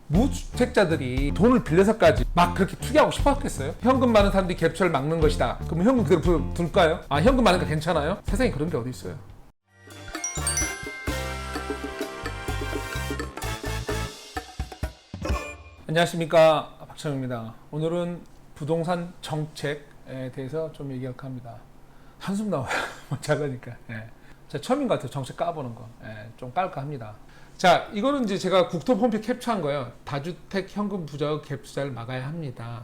무주택자들이 돈을 빌려서까지 막 그렇게 투기하고 싶었겠어요? 현금 많은 사람들이 갭투자를 막는 것이다. 그럼 현금 그대로 둘까요? 아, 현금 많으니까 괜찮아요? 세상에 그런 게 어디 있어요? 안녕하십니까, 박찬호입니다. 오늘은 부동산 정책에 대해서 좀 얘기할까 합니다. 한숨 나와요. 잘라니까. 자, 처음인 것 같아요. 정책 까보는 거. 좀 깔까 합니다. 자, 이거는 이제 제가 국토부 홈페이지 캡처한 거예요. 다주택 현금 부자의 갭 투자를 막아야 합니다.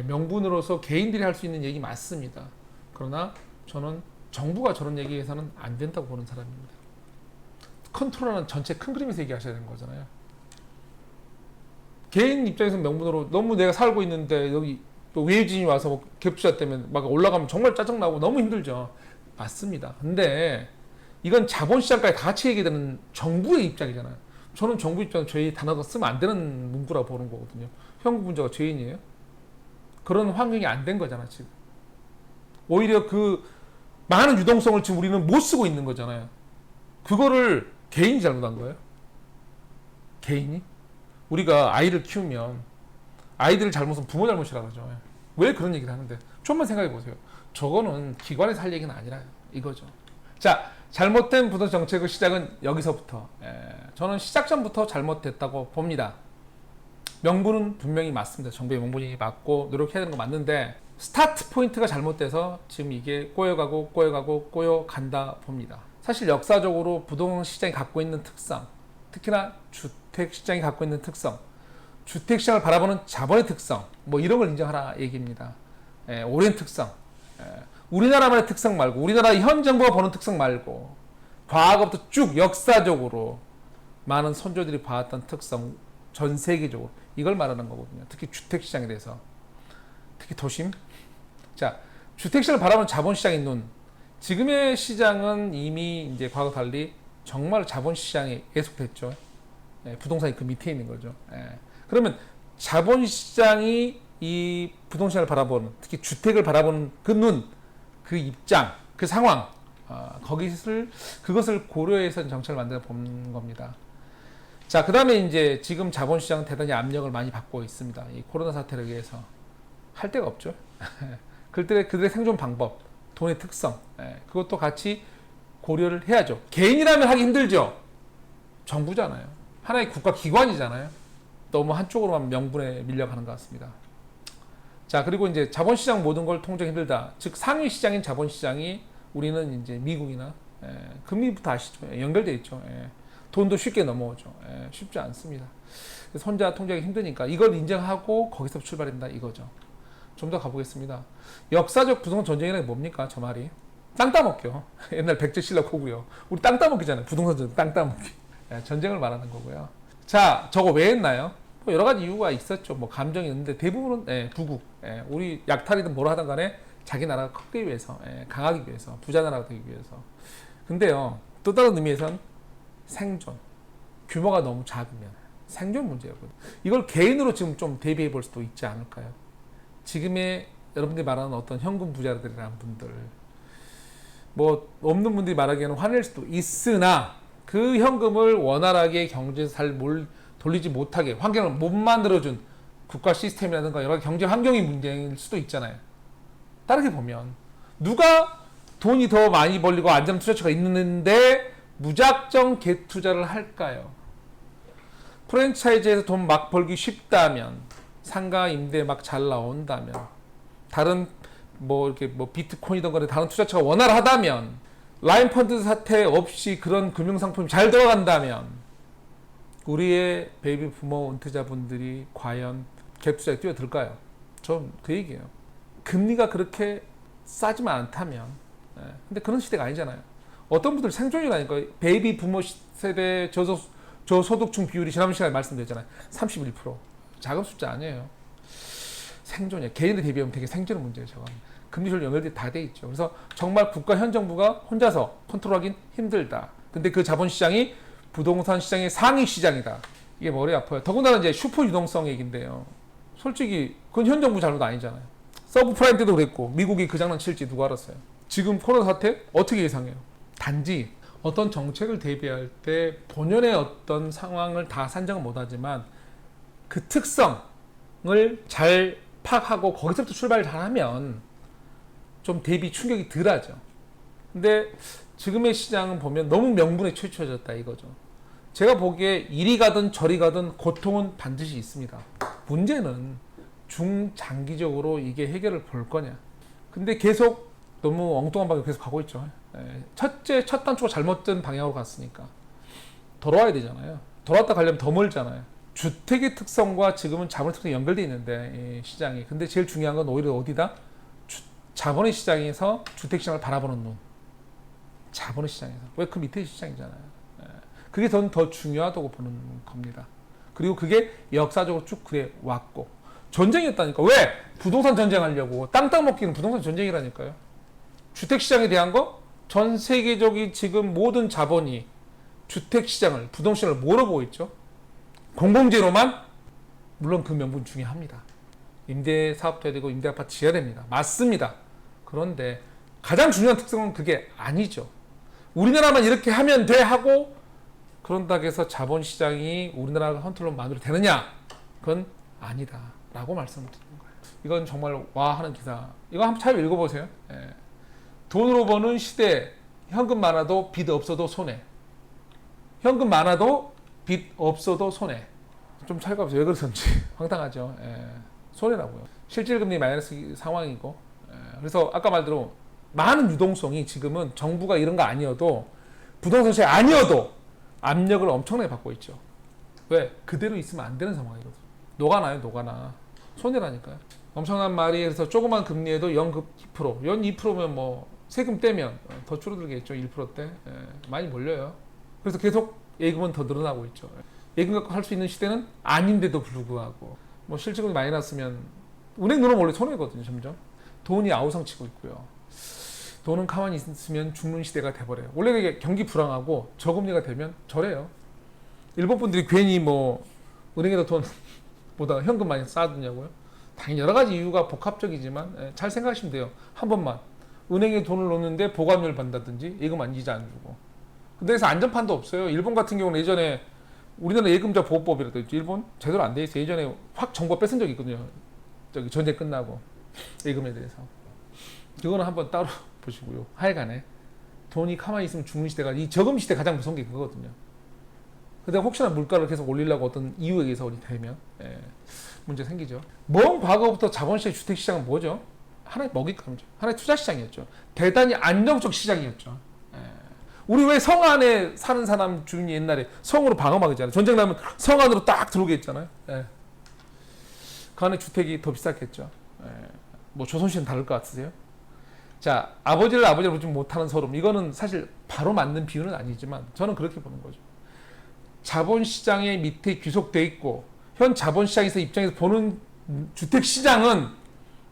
명분으로서 개인들이 할 수 있는 얘기 맞습니다. 그러나 저는 정부가 저런 얘기해서는 안 된다고 보는 사람입니다. 컨트롤하는 전체 큰 그림에서 얘기하셔야 되는 거잖아요. 개인 입장에서 명분으로 너무 내가 살고 있는데 여기 또 외지인이 와서 뭐 갭 투자 때문에 막 올라가면 정말 짜증나고 너무 힘들죠. 맞습니다. 근데 이건 자본시장까지 다 같이 얘기되는 정부의 입장이잖아요. 저는 정부 입장은 저희 단어가 쓰면 안 되는 문구라고 보는 거거든요. 현금 문제가 죄인이에요? 그런 환경이 안 된 거잖아, 지금. 오히려 그 많은 유동성을 지금 우리는 못 쓰고 있는 거잖아요. 그거를 개인이 잘못한 거예요? 개인이? 우리가 아이를 키우면 아이들을 잘못은 부모 잘못이라고 하죠. 왜 그런 얘기를 하는데? 좀만 생각해 보세요. 저거는 기관에서 할 얘기는 아니라 이거죠. 자, 잘못된 부동산 정책의 시작은 여기서부터. 저는 시작 전부터 잘못됐다고 봅니다. 명분은 분명히 맞습니다. 정부의 명분이 맞고 노력해야 되는 거 맞는데 스타트 포인트가 잘못돼서 지금 이게 꼬여간다 봅니다. 사실 역사적으로 부동산 시장이 갖고 있는 특성, 특히나 주택 시장이 갖고 있는 특성, 주택 시장을 바라보는 자본의 특성, 뭐 이런 걸 인정하라 얘기입니다. 오랜 특성. 우리나라만의 특성 말고, 우리나라 현 정부가 보는 특성 말고, 과거부터 쭉 역사적으로 많은 선조들이 봐왔던 특성, 전 세계적으로 이걸 말하는 거거든요. 특히 주택 시장에 대해서, 특히 도심. 자, 주택 시장을 바라보는 자본 시장의 눈. 지금의 시장은 이미 이제 과거 달리 정말 자본 시장이 계속됐죠. 부동산이 그 밑에 있는 거죠. 그러면 자본 시장이 이 부동산을 바라보는, 특히 주택을 바라보는 그 눈, 그 입장, 그 상황, 그것을 고려해서 정책을 만들어 본 겁니다. 자, 그 다음에 이제 지금 자본시장은 대단히 압력을 많이 받고 있습니다. 이 코로나 사태를 위해서. 할 데가 없죠. 그들의 생존 방법, 돈의 특성, 그것도 같이 고려를 해야죠. 개인이라면 하기 힘들죠. 정부잖아요. 하나의 국가기관이잖아요. 너무 한쪽으로만 명분에 밀려가는 것 같습니다. 자, 그리고 이제 자본시장 모든 걸 통제하기 힘들다. 즉, 상위 시장인 자본시장이 우리는 이제 미국이나, 금리부터 아시죠? 연결되어 있죠. 돈도 쉽게 넘어오죠. 쉽지 않습니다. 그래서 혼자 통제하기 힘드니까 이걸 인정하고 거기서 출발한다 이거죠. 좀 더 가보겠습니다. 역사적 부동산 전쟁이라는 게 뭡니까? 저 말이. 땅 따먹기요. 옛날 백제신라 고구려. 우리 땅 따먹기잖아요. 부동산 전쟁, 땅 따먹기. 전쟁을 말하는 거고요. 자, 저거 왜 했나요? 뭐 여러 가지 이유가 있었죠. 뭐 감정이 있는데 대부분은 부국. 우리 약탈이든 뭐라 하든 간에 자기 나라가 크기 위해서, 강하기 위해서, 부자 나라가 되기 위해서. 근데요, 또 다른 의미에선 생존. 규모가 너무 작으면 생존 문제였거든요. 이걸 개인으로 지금 좀 대비해 볼 수도 있지 않을까요? 지금의 여러분들이 말하는 어떤 현금 부자들이라는 분들, 뭐 없는 분들이 말하기에는 화낼 수도 있으나 그 현금을 원활하게 경제에서 잘 돌리지 못하게 환경을 못 만들어준 국가 시스템이라든가 여러 경제 환경이 문제일 수도 있잖아요. 다르게 보면 누가 돈이 더 많이 벌리고 안전 투자처가 있는데 무작정 갭 투자를 할까요? 프랜차이즈에서 돈 막 벌기 쉽다면, 상가 임대 막 잘 나온다면, 다른 뭐 이렇게 뭐 비트코인이든 간에 다른 투자처가 원활하다면, 라인 펀드 사태 없이 그런 금융 상품이 잘 들어간다면, 우리의 베이비 부모 은퇴자분들이 과연 갭 투자에 뛰어들까요? 전 그 얘기예요. 금리가 그렇게 싸지만 않다면. 근데 그런 시대가 아니잖아요. 어떤 분들 생존이라니까. 베이비 부모 세대 저소득층 비율이 지난 시간에 말씀드렸잖아요. 31%. 작은 숫자 아니에요. 생존이에요. 개인에 대비하면 되게 생존의 문제예요. 저건. 금리절 연결이 다 돼 있죠. 그래서 정말 국가 현 정부가 혼자서 컨트롤하긴 힘들다. 근데 그 자본시장이 부동산 시장의 상위 시장이다. 이게 머리 아파요. 더군다나 이제 슈퍼 유동성 얘기인데요. 솔직히 그건 현 정부 잘못 아니잖아요. 서브프라임 때도 그랬고 미국이 그 장난 칠지 누가 알았어요. 지금 코로나 사태 어떻게 예상해요? 단지 어떤 정책을 대비할 때 본연의 어떤 상황을 다 산정은 못하지만 그 특성을 잘 파악하고 거기서부터 출발을 잘하면 좀 대비 충격이 덜하죠. 근데 지금의 시장은 보면 너무 명분에 치우쳐졌다 이거죠. 제가 보기에 이리 가든 저리 가든 고통은 반드시 있습니다. 문제는 중장기적으로 이게 해결을 볼 거냐. 근데 계속 너무 엉뚱한 방향으로 계속 가고 있죠. 첫 단추가 잘못된 방향으로 갔으니까 돌아와야 되잖아요. 돌아왔다 가려면 더 멀잖아요. 주택의 특성과 지금은 자본의 특성이 연결되어 있는데 시장이. 근데 제일 중요한 건 오히려 어디다? 자본의 시장에서 주택 시장을 바라보는 눈. 자본의 시장에서. 왜 그 밑에 시장이잖아요. 그게 더 중요하다고 보는 겁니다. 그리고 그게 역사적으로 쭉 그래 왔고 전쟁이었다니까. 왜? 부동산 전쟁하려고. 땅 따먹기는 부동산 전쟁이라니까요. 주택시장에 대한 거? 전 세계적인 지금 모든 자본이 주택시장을, 부동산을 뭐로 보고 있죠? 공공재로만? 물론 그 명분 중요합니다. 임대사업도 해야 되고 임대아파트 지어야 됩니다. 맞습니다. 그런데 가장 중요한 특성은 그게 아니죠. 우리나라만 이렇게 하면 돼 하고 그런다고 해서 자본시장이 우리나라가 컨트롤 만들어 되느냐? 그건 아니다 라고 말씀드리는 거예요. 이건 정말 와 하는 기사. 이거 한번 잘 읽어보세요. 돈으로 버는 시대. 현금 많아도 빚 없어도 손해. 현금 많아도 빚 없어도 손해. 좀 차이가 없어요. 왜 그러는지 황당하죠. 손해라고요. 실질금리 마이너스 상황이고. 그래서 아까 말대로 많은 유동성이 지금은 정부가 이런 거 아니어도 부동산 시장 아니어도 압력을 엄청나게 받고 있죠. 왜? 그대로 있으면 안 되는 상황이거든. 녹아나요, 녹아나. 손해라니까요. 엄청난 말이. 그래서 조그만 금리에도 연급 2%, 연 2%면 뭐 세금 떼면 더 줄어들겠죠. 1%대 많이 몰려요. 그래서 계속 예금은 더 늘어나고 있죠. 예금 갖고 할 수 있는 시대는 아닌데도 불구하고 뭐 실질금이 많이 났으면 은행 눈은 원래 손해거든요. 점점 돈이 아우성치고 있고요. 돈은 가만히 있으면 죽는 시대가 돼버려요. 원래 이게 경기 불황하고 저금리가 되면 저래요. 일본 분들이 괜히 뭐 은행에다 돈보다 현금 많이 쌓아두냐고요? 당연히 여러 가지 이유가 복합적이지만 잘 생각하시면 돼요. 한 번만 은행에 돈을 넣는데 보관료를 받는다든지 예금 안 이자 안 주고. 근데 그래서 안전판도 없어요. 일본 같은 경우는 예전에 우리나라 예금자 보호법이라도 있죠. 일본 제대로 안 돼 있어요. 예전에 확 정보 뺏은 적이 있거든요. 저기 전쟁 끝나고 예금에 대해서. 그거는 한번 따로 보시고요. 하여간에 돈이 가만히 있으면 죽는 시대가, 이 저금 시대 가장 무서운 게 그거거든요. 근데 혹시나 물가를 계속 올리려고 어떤 이유에 의해서 되면 문제 생기죠. 먼 과거부터 자본시장, 주택시장은 뭐죠? 하나의 먹잇감이죠. 하나의 투자시장이었죠. 대단히 안정적 시장이었죠. 우리 왜 성 안에 사는 사람 주민이 옛날에 성으로 방어막이잖아요. 전쟁 나면 성 안으로 딱 들어오게 했잖아요. 그 안에 주택이 더 비쌌겠죠. 뭐 조선시대는 다를 것 같으세요? 자, 아버지를 보지 못하는 서름. 이거는 사실 바로 맞는 비유는 아니지만 저는 그렇게 보는 거죠. 자본시장의 밑에 귀속돼 있고 현 자본시장에서 입장에서 보는 주택시장은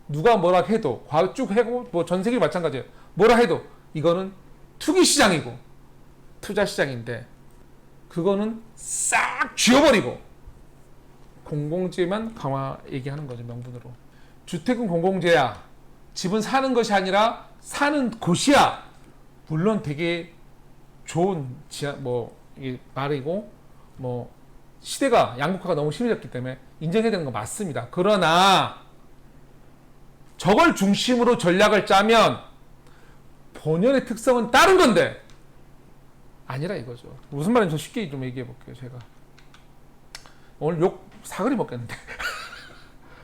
누가 뭐라 해도 쭉 해고 뭐 전 세계 마찬가지예요. 뭐라 해도 이거는 투기시장이고 투자시장인데 그거는 싹 쥐어버리고 공공재만 강화 얘기하는 거죠. 명분으로. 주택은 공공재야. 집은 사는 것이 아니라 사는 곳이야. 물론 되게 좋은 이게 말이고 뭐 시대가 양극화가 너무 심해졌기 때문에 인정해야 되는 거 맞습니다. 그러나 저걸 중심으로 전략을 짜면 본연의 특성은 다른 건데 아니라 이거죠. 무슨 말인지 쉽게 좀 얘기해 볼게요. 제가 오늘 욕 사거리 먹겠는데.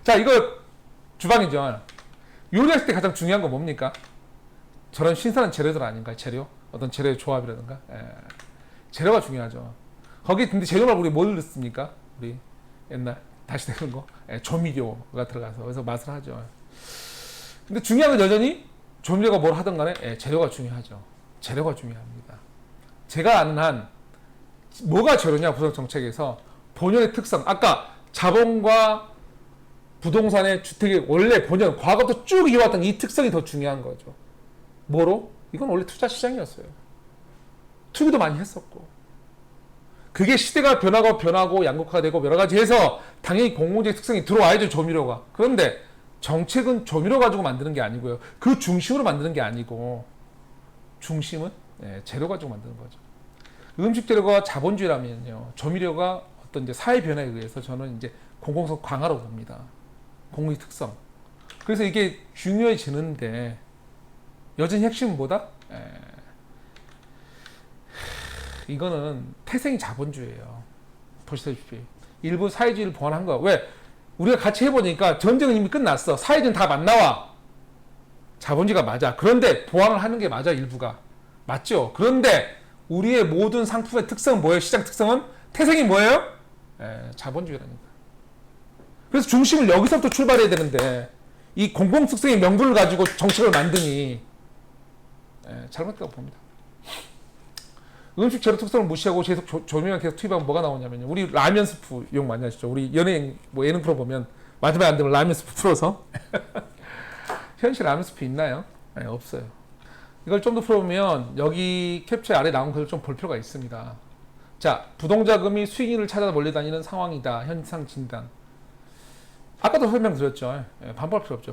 자, 이거 주방이죠. 요리할 때 가장 중요한 건 뭡니까? 저런 신선한 재료들 아닌가요? 재료? 어떤 재료의 조합이라든가. 재료가 중요하죠. 거기 근데 재료 말고 우리 뭘 넣습니까? 우리 옛날 다시 되는 거. 조미료가 들어가서 그래서 맛을 하죠. 근데 중요한 건 여전히 조미료가 뭘 하든 간에 재료가 중요하죠. 재료가 중요합니다. 제가 아는 한 뭐가 재료냐 부동 정책에서 본연의 특성. 아까 자본과 부동산의 주택의 원래 본연 과거부터 쭉 이어왔던 이 특성이 더 중요한 거죠. 뭐로? 이건 원래 투자 시장이었어요. 투기도 많이 했었고 그게 시대가 변하고 양극화가 되고 여러 가지 해서 당연히 공공재의 특성이 들어와야죠. 조미료가. 그런데 정책은 조미료 가지고 만드는 게 아니고요. 그 중심으로 만드는 게 아니고 중심은 재료 가지고 만드는 거죠. 음식 재료가 자본주의라면요. 조미료가 어떤 이제 사회 변화에 의해서 저는 이제 공공성 강화로 봅니다. 공의 특성. 그래서 이게 중요해지는데 여전히 핵심은 뭐다? 이거는 태생이 자본주의예요. 보시다시피 일부 사회주의를 보완한 거야. 왜? 우리가 같이 해보니까 전쟁은 이미 끝났어. 사회주의는 다 맞나와. 자본주의가 맞아. 그런데 보완을 하는 게 맞아. 일부가. 맞죠? 그런데 우리의 모든 상품의 특성은 뭐예요? 시장 특성은? 태생이 뭐예요? 자본주의라니까. 그래서 중심을 여기서부터 출발해야 되는데 이 공공특성의 명분을 가지고 정책을 만드니 잘못됐다고 봅니다. 음식 재료 특성을 무시하고 계속 조미만 계속 투입하면 뭐가 나오냐면요. 우리 라면 스프 욕 많이 하시죠. 우리 연예인 뭐 예능 프로 보면 마지막에 안 되면 라면 스프 풀어서 현실 라면 스프 있나요? 없어요. 이걸 좀 더 풀어보면 여기 캡처 아래 나온 것을 좀 볼 필요가 있습니다. 자, 부동자금이 수익인을 찾아 몰려다니는 상황이다. 현상 진단. 아까도 설명드렸죠. 반복할 필요 없죠.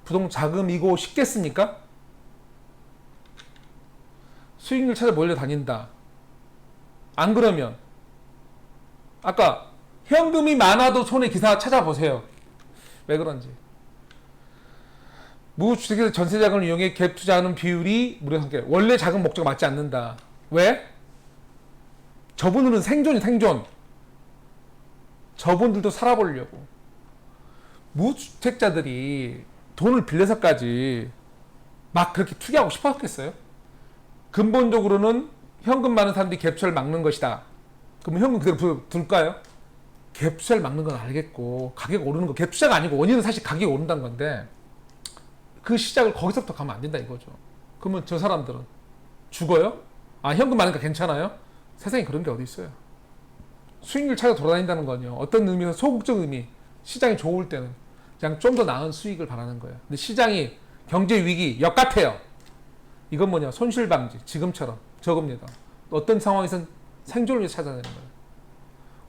부동자금이고 쉽겠습니까? 수익률 찾아 몰려다닌다. 안 그러면 아까 현금이 많아도 손해 기사 찾아보세요. 왜 그런지. 무주택에서 전세자금을 이용해 갭 투자하는 비율이 무려 성격. 원래 자금 목적과 맞지 않는다. 왜? 저분들은 생존. 저분들도 살아보려고. 무주택자들이 돈을 빌려서까지 막 그렇게 투기하고 싶었겠어요? 근본적으로는 현금 많은 사람들이 갭투자를 막는 것이다. 그럼 현금 그대로 둘까요? 갭투자를 막는 건 알겠고 가격 오르는 거 갭투자가 아니고 원인은 사실 가격이 오른다는 건데 그 시작을 거기서부터 가면 안 된다 이거죠. 그러면 저 사람들은 죽어요? 아 현금 많으니까 괜찮아요? 세상에 그런 게 어디 있어요. 수익률 차가 돌아다닌다는 건요. 어떤 의미에서 소극적 의미 시장이 좋을 때는 그냥 좀 더 나은 수익을 바라는 거예요. 근데 시장이 경제 위기 역같아요. 이건 뭐냐? 손실 방지. 지금처럼 저겁니다. 어떤 상황에선 생존을 위해서 찾아내는 거예요.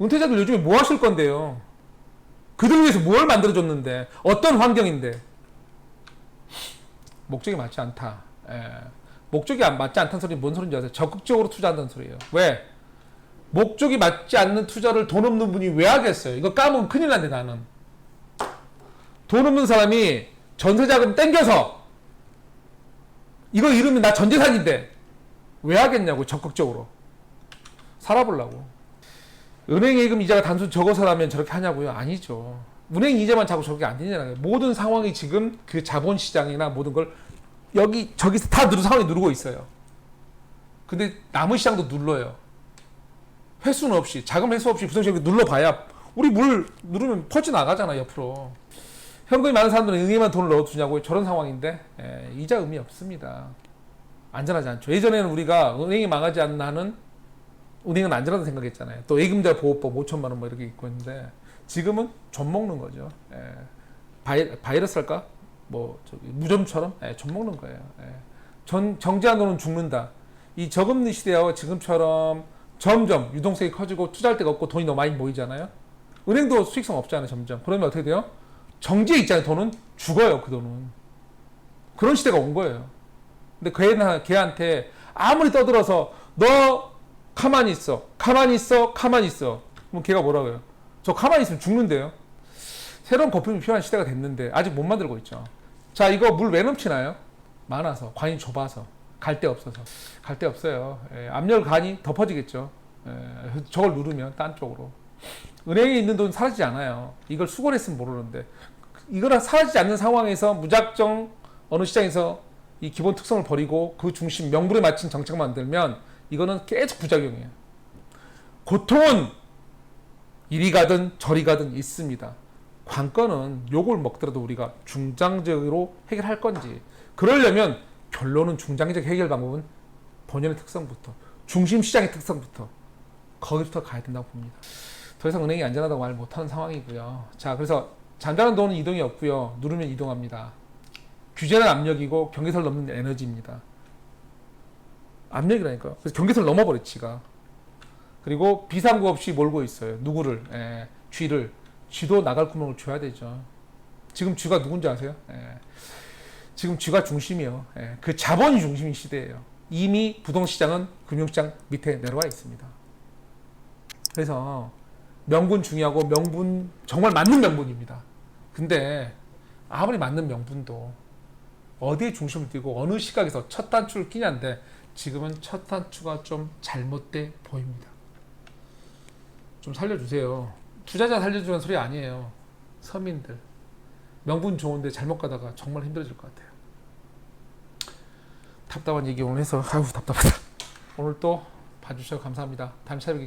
은퇴자들 요즘에 뭐 하실 건데요? 그들 위해서 뭘 만들어줬는데 어떤 환경인데 목적이 맞지 않다. 목적이 맞지 않다는 소리는 뭔 소리인지 아세요? 적극적으로 투자한다는 소리예요. 왜? 목적이 맞지 않는 투자를 돈 없는 분이 왜 하겠어요? 이거 까먹으면 큰일 난데 나는. 돈 없는 사람이 전세자금 땡겨서 이거 잃으면 나 전재산인데 왜 하겠냐고. 적극적으로 살아보려고. 은행 예금 이자가 단순 적어서라면 저렇게 하냐고요? 아니죠. 은행 이자만 자꾸 저렇게 안 되잖아요. 모든 상황이 지금 그 자본시장이나 모든 걸 저기서 다 상황이 누르고 있어요. 근데 남은 시장도 눌러요. 회수는 없이, 자금 회수 없이 부동산을 눌러봐야 우리 물 누르면 퍼져나가잖아 옆으로. 현금이 많은 사람들은 은행에만 돈을 넣어두냐고. 저런 상황인데 이자 의미 없습니다. 안전하지 않죠. 예전에는 우리가 은행이 망하지 않나 하는 은행은 안전하다고 생각했잖아요. 또 예금자 보호법 5천만 원 뭐 이렇게 있고 있는데 지금은 좀 먹는 거죠. 바이러스 할까? 뭐 무좀처럼 좀 먹는 거예요. 정제한 돈은 죽는다. 이 저금리 시대와 지금처럼 점점 유동성이 커지고 투자할 데가 없고 돈이 너무 많이 모이잖아요. 은행도 수익성 없잖아요. 점점. 그러면 어떻게 돼요? 정지에 있잖아요. 돈은 죽어요. 그 돈은. 그런 시대가 온 거예요. 근데 걔한테 아무리 떠들어서 너 가만히 있어. 그럼 걔가 뭐라고 해요? 저 가만히 있으면 죽는데요. 새로운 거품이 필요한 시대가 됐는데 아직 못 만들고 있죠. 자, 이거 물 왜 넘치나요? 많아서, 관이 좁아서, 갈 데 없어서. 갈 데 없어요. 압력을 가니 덮어지겠죠. 저걸 누르면 딴 쪽으로. 은행에 있는 돈 사라지지 않아요. 이걸 수거를 했으면 모르는데 이거랑 사라지지 않는 상황에서 무작정 어느 시장에서 이 기본 특성을 버리고 그 중심 명분에 맞춘 정책만 만들면 이거는 계속 부작용이에요. 고통은 이리 가든 저리 가든 있습니다. 관건은 욕을 먹더라도 우리가 중장적으로 해결할 건지. 그러려면 결론은 중장기적 해결 방법은 본연의 특성부터, 중심 시장의 특성부터 거기부터 가야 된다고 봅니다. 더 이상 은행이 안전하다고 말 못하는 상황이고요. 자, 그래서 잔잔한 돈은 이동이 없고요. 누르면 이동합니다. 규제는 압력이고 경계선을 넘는 에너지입니다. 압력이라니까요. 그래서 경계선을 넘어버려 지가. 그리고 비상구 없이 몰고 있어요. 누구를? 쥐를. 쥐도 나갈 구멍을 줘야 되죠. 지금 쥐가 누군지 아세요? 지금 쥐가 중심이에요. 그 자본이 중심인 시대예요. 이미 부동시장은 금융시장 밑에 내려와 있습니다. 그래서 명분 중요하고 명분 정말 맞는 명분입니다. 근데 아무리 맞는 명분도 어디에 중심을 띄고 어느 시각에서 첫 단추를 끼냐인데 지금은 첫 단추가 좀 잘못돼 보입니다. 좀 살려주세요. 투자자 살려주는 소리 아니에요. 서민들 명분 좋은데 잘못 가다가 정말 힘들어질 것 같아요. 답답한 얘기 오늘 해서 아유 답답하다. 오늘 또 봐주셔서 감사합니다. 다음 차례 뵙겠습니다.